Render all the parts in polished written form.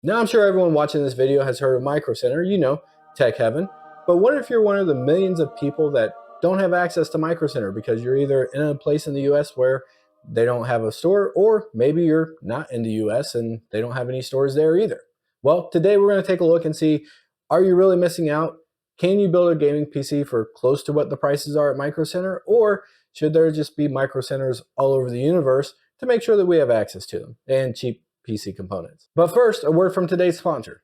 Now, I'm sure everyone watching this video has heard of Micro Center, tech heaven. But what if you're one of the millions of people that don't have access to Micro Center because you're either in a place in the US where they don't have a store, or maybe you're not in the US and they don't have any stores there either? Well, today we're going to take a look and see, are you really missing out? Can you build a gaming PC for close to what the prices are at Micro Center? Or should there just be Micro Centers all over the universe to make sure that we have access to them and cheap PC components? But first, a word from today's sponsor.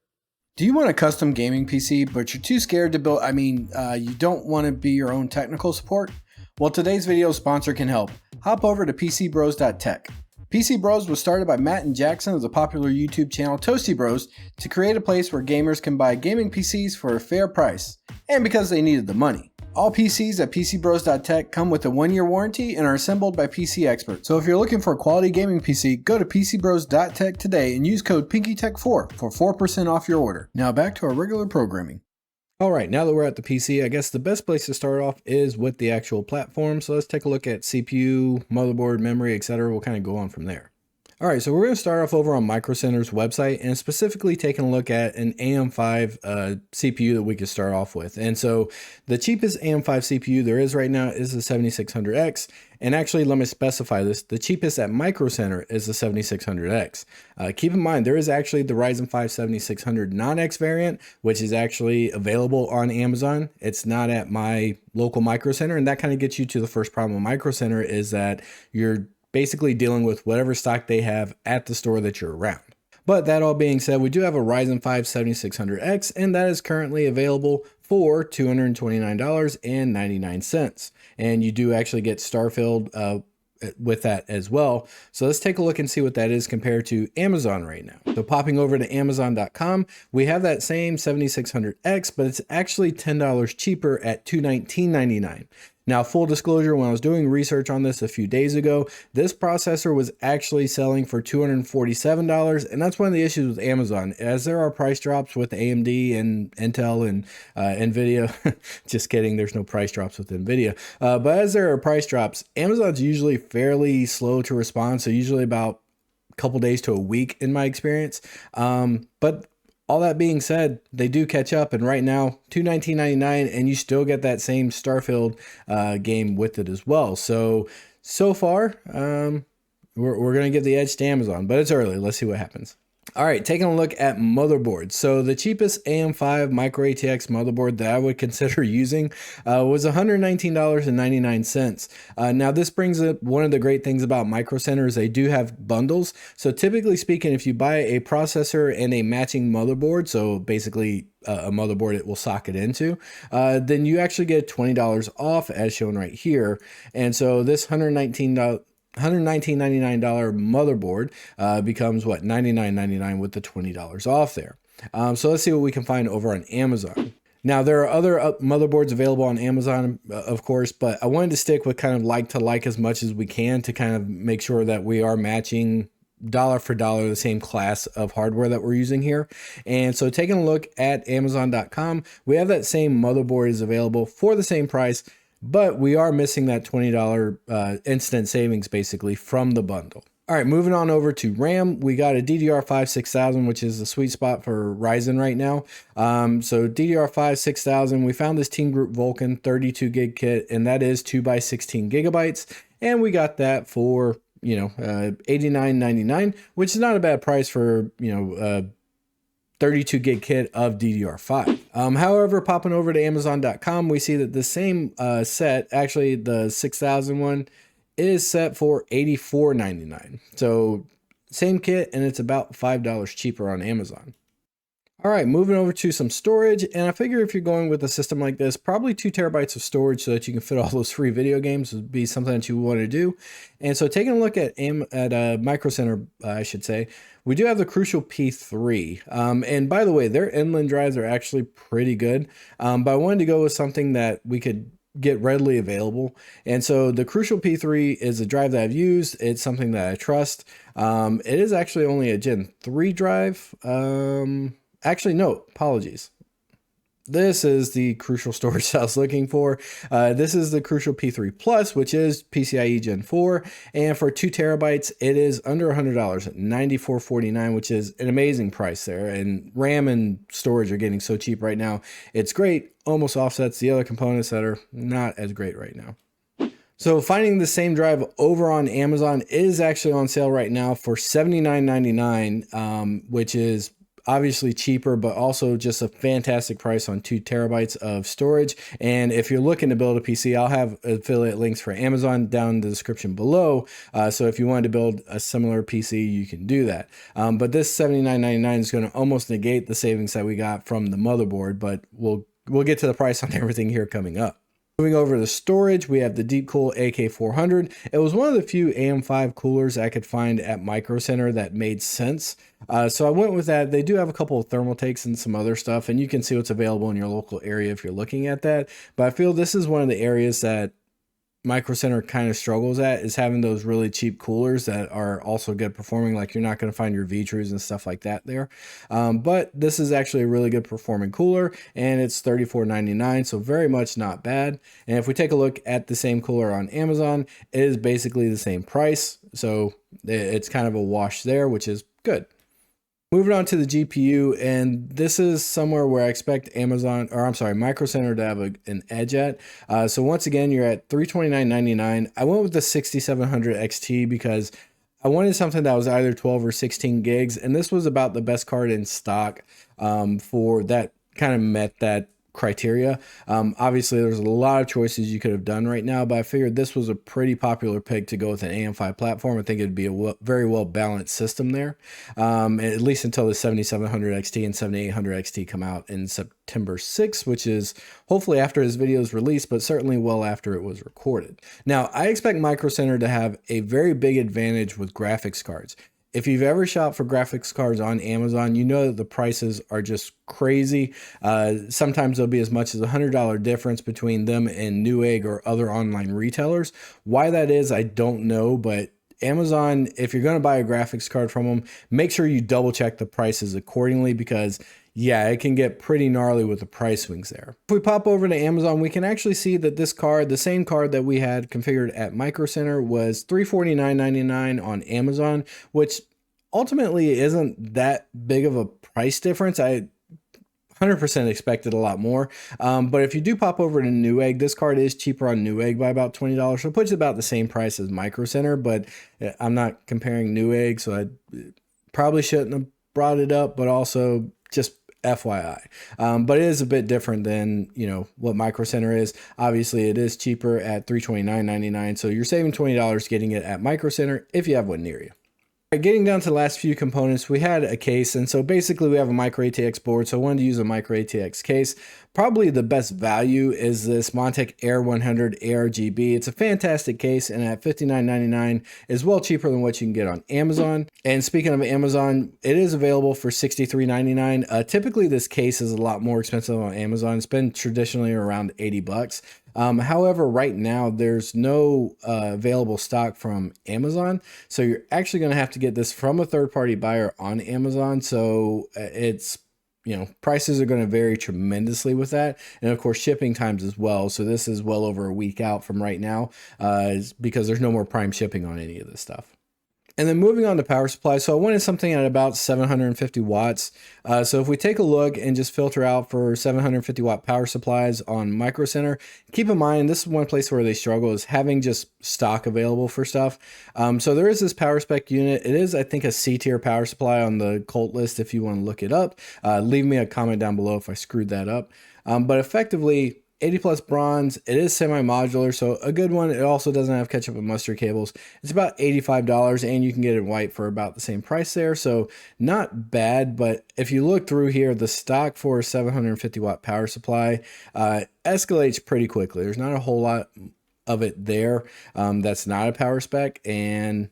Do you want a custom gaming PC, but you're too scared to build? You don't want to be your own technical support? Well, today's video sponsor can help. Hop over to PCBros.tech. PC Bros was started by Matt and Jackson of the popular YouTube channel Toasty Bros to create a place where gamers can buy gaming PCs for a fair price, and because they needed the money. All PCs at PCBros.tech come with a 1-year warranty and are assembled by PC experts. So if you're looking for a quality gaming PC, go to PCBros.tech today and use code PinkyTech4 for 4% off your order. Now back to our regular programming. All right, now that we're at the PC, I guess the best place to start off is with the actual platform. So let's take a look at CPU, motherboard, memory, etc. We'll kind of go on from there. All right, so we're going to start off over on Micro Center's website and specifically taking a look at an AM5 CPU that we could start off with. And so the cheapest AM5 CPU there is right now is the 7600X. And actually, let me specify this. The cheapest at Micro Center is the 7600X. Keep in mind, there is actually the Ryzen 5 7600 non-X variant, which is actually available on Amazon. It's not at my local Micro Center. And that kind of gets you to the first problem with Micro Center, is that you're basically dealing with whatever stock they have at the store that you're around. But that all being said, we do have a Ryzen 5 7600X, and that is currently available for $229.99. And you do actually get Starfield with that as well. So let's take a look and see what that is compared to Amazon right now. So popping over to Amazon.com, we have that same 7600X, but it's actually $10 cheaper at $219.99. Now, full disclosure, when I was doing research on this a few days ago, this processor was actually selling for $247, and that's one of the issues with Amazon. As there are price drops with AMD and Intel and NVIDIA, just kidding, there's no price drops with NVIDIA, but as there are price drops, Amazon's usually fairly slow to respond, so usually about a couple days to a week in my experience. But all that being said, they do catch up, and right now $219.99, and you still get that same Starfield game with it as well. So far, we're gonna give the edge to Amazon, but it's early. Let's see what happens. All right, taking a look at motherboards. So the cheapest AM5 micro ATX motherboard that I would consider using was $119.99. Now this brings up one of the great things about Micro Center is they do have bundles. So typically speaking, if you buy a processor and a matching motherboard, so basically a motherboard it will socket into, then you actually get $20 off as shown right here. And so this $119.99 motherboard becomes what, $99.99 with the $20 off there. So let's see what we can find over on Amazon. Now there are other motherboards available on Amazon, of course, but I wanted to stick with kind of like to like as much as we can to kind of make sure that we are matching dollar for dollar the same class of hardware that we're using here. And so taking a look at Amazon.com, we have that same motherboard is available for the same price, but we are missing that $20 instant savings basically from the bundle. All right, moving on over to RAM, we got a DDR5 6000, which is the sweet spot for Ryzen right now. So DDR5 6000, we found this Team Group Vulcan 32 gig kit, and that is 2x16 gigabytes. And we got that for, $89.99, which is not a bad price for, 32 gig kit of DDR5. However, popping over to Amazon.com, we see that the same set, actually the 6000 one, is set for $84.99. So same kit, and it's about $5 cheaper on Amazon. All right, moving over to some storage, and I figure if you're going with a system like this, probably 2 terabytes of storage so that you can fit all those free video games would be something that you want to do. And so taking a look at Micro Center, I should say, we do have the Crucial P3. And by the way, their inland drives are actually pretty good, but I wanted to go with something that we could get readily available. And so the Crucial P3 is a drive that I've used. It's something that I trust. It is actually only a Gen 3 drive. Actually, no, apologies. this is the crucial storage I was looking for. This is the Crucial P3 Plus, which is PCIe Gen 4. And for 2 terabytes, it is under $100 at $94.49, which is an amazing price there. And RAM and storage are getting so cheap right now. It's great, almost offsets the other components that are not as great right now. So finding the same drive over on Amazon is actually on sale right now for $79.99, which is obviously cheaper, but also just a fantastic price on 2 terabytes of storage. And if you're looking to build a PC, I'll have affiliate links for Amazon down in the description below. So if you wanted to build a similar PC, you can do that. But this $79.99 is going to almost negate the savings that we got from the motherboard, but we'll get to the price on everything here coming up. Moving over to storage, we have the Deepcool AK400. It was one of the few AM5 coolers I could find at Micro Center that made sense. So I went with that. They do have a couple of thermal takes and some other stuff, and you can see what's available in your local area if you're looking at that. But I feel this is one of the areas that Micro Center kind of struggles at, is having those really cheap coolers that are also good performing. Like, you're not going to find your V-Trues and stuff like that there. But this is actually a really good performing cooler, and it's $34.99, so very much not bad. And if we take a look at the same cooler on Amazon, it is basically the same price. So it's kind of a wash there, which is good. Moving on to the GPU, and this is somewhere where I expect Micro Center to have an edge at. So once again, you're at $329.99. I went with the 6700 XT because I wanted something that was either 12 or 16 gigs, and this was about the best card in stock for that, kind of met that criteria. Obviously there's a lot of choices you could have done right now, but I figured this was a pretty popular pick to go with an AM5 platform. I think it'd be a very well balanced system there, at least until the 7700 XT and 7800 XT come out in September 6th, which is hopefully after this video is released, but certainly well after it was recorded. Now, I expect Micro Center to have a very big advantage with graphics cards. If you've ever shopped for graphics cards on Amazon, you know that the prices are just crazy. Sometimes there'll be as much as $100 difference between them and Newegg or other online retailers. Why that is, I don't know, but Amazon, if you're going to buy a graphics card from them, make sure you double check the prices accordingly, because yeah, it can get pretty gnarly with the price swings there. If we pop over to Amazon, we can actually see that this card, the same card that we had configured at Micro Center, was $349.99 on Amazon, which ultimately isn't that big of a price difference. I 100% expected a lot more. But if you do pop over to Newegg, this card is cheaper on Newegg by about $20. So it puts it about the same price as Micro Center, but I'm not comparing Newegg, so I probably shouldn't have brought it up, but also just FYI. But it is a bit different than, you know, what Micro Center is. Obviously it is cheaper at $329.99. So you're saving $20 getting it at Micro Center if you have one near you. Getting down to the last few components, we had a case, and so basically we have a micro ATX board, so I wanted to use a micro ATX case. Probably the best value is this Montech Air 100 ARGB. It's a fantastic case, and at $59.99 is well cheaper than what you can get on Amazon. And speaking of Amazon, it is available for $63.99. Typically this case is a lot more expensive on Amazon. It's been traditionally around 80 bucks. However, right now there's no available stock from Amazon, so you're actually going to have to get this from a third-party buyer on Amazon. So it's, you know, prices are going to vary tremendously with that, and of course shipping times as well. So this is well over a week out from right now, because there's no more prime shipping on any of this stuff. And then moving on to power supply. So I wanted something at about 750 watts. So if we take a look and just filter out for 750 watt power supplies on Micro Center, keep in mind, this is one place where they struggle, is having just stock available for stuff. So there is this power spec unit. It is, I think, a C tier power supply on the Colt list if you want to look it up. Leave me a comment down below if I screwed that up. But effectively, 80 plus bronze, it is semi-modular, so a good one. It also doesn't have ketchup and mustard cables. It's about $85, and you can get it in white for about the same price there, so not bad. But if you look through here, the stock for a 750 watt power supply escalates pretty quickly. There's not a whole lot of it there. That's not a power spec, and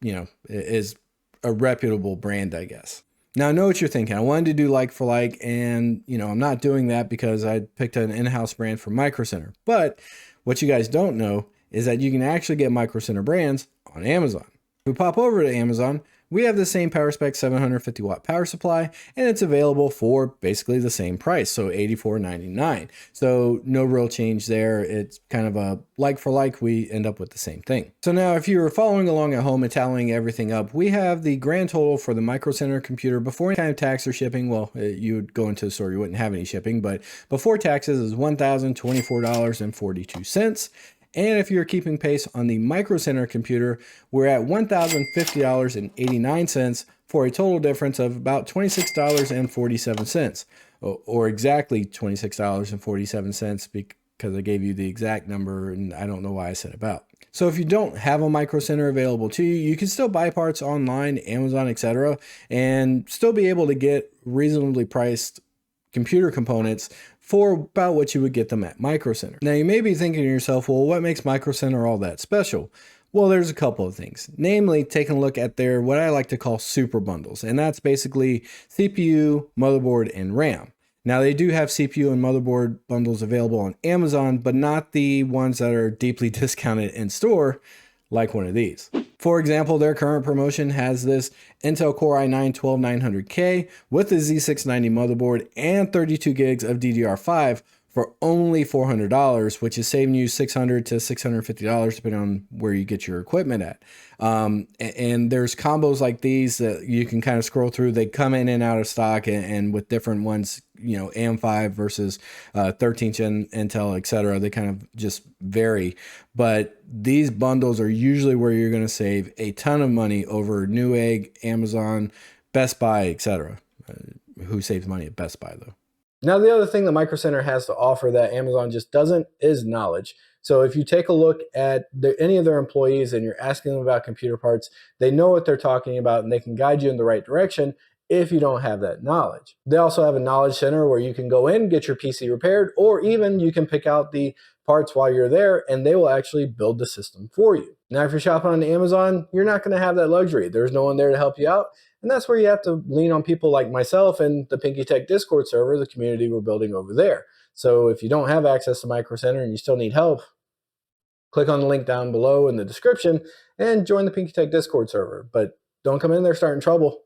you know, it is a reputable brand, I guess. Now I know what you're thinking. I wanted to do like for like, and you know, I'm not doing that because I picked an in-house brand from Micro Center. But what you guys don't know is that you can actually get Micro Center brands on Amazon. If we pop over to Amazon, We have the same power spec 750 watt power supply, and it's available for basically the same price, so $84.99. So no real change there. It's kind of a like for like, we end up with the same thing. So now if you were following along at home and tallying everything up, we have the grand total for the Micro Center computer before any kind of tax or shipping. Well, you would go into the store, you wouldn't have any shipping, but before taxes is $1,024.42. And if you're keeping pace on the Micro Center computer, we're at $1,050.89 for a total difference of about $26.47, or exactly $26.47 because I gave you the exact number and I don't know why I said about. So if you don't have a Micro Center available to you, you can still buy parts online, Amazon, etc., and still be able to get reasonably priced computer components for about what you would get them at Micro Center. Now you may be thinking to yourself, well, what makes Micro Center all that special? Well, there's a couple of things, namely taking a look at their, what I like to call super bundles. And that's basically CPU, motherboard, and RAM. Now they do have CPU and motherboard bundles available on Amazon, but not the ones that are deeply discounted in store, like one of these. For example, their current promotion has this Intel Core i9-12900K with a Z690 motherboard and 32 gigs of DDR5 for only $400, which is saving you $600 to $650 depending on where you get your equipment at. And there's combos like these that you can kind of scroll through. They come in and out of stock, and with different ones, you know, AM5 versus 13th gen Intel, etc. They kind of just vary. But these bundles are usually where you're going to save a ton of money over Newegg, Amazon, Best Buy, etc. Who saves money at Best Buy though? Now, the other thing that Micro Center has to offer that Amazon just doesn't is knowledge. So if you take a look at any of their employees and you're asking them about computer parts, they know what they're talking about and they can guide you in the right direction if you don't have that knowledge. They also have a knowledge center where you can go in, get your PC repaired, or even you can pick out the parts while you're there and they will actually build the system for you. Now, if you're shopping on Amazon, you're not going to have that luxury. There's no one there to help you out. And that's where you have to lean on people like myself and the PinkyTech Discord server, the community we're building over there. So if you don't have access to Micro Center and you still need help, click on the link down below in the description and join the PinkyTech Discord server. But don't come in there starting trouble.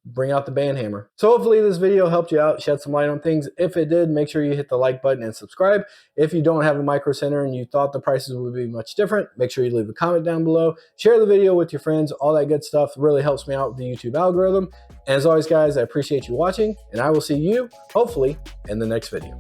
Bring out the band hammer. So hopefully this video helped you out, shed some light on things. If it did, make sure you hit the like button and subscribe. If you don't have a Micro Center and you thought the prices would be much different, make sure you leave a comment down below. Share the video with your friends. All that good stuff really helps me out with the YouTube algorithm. And as always, guys, I appreciate you watching, and I will see you, hopefully, in the next video.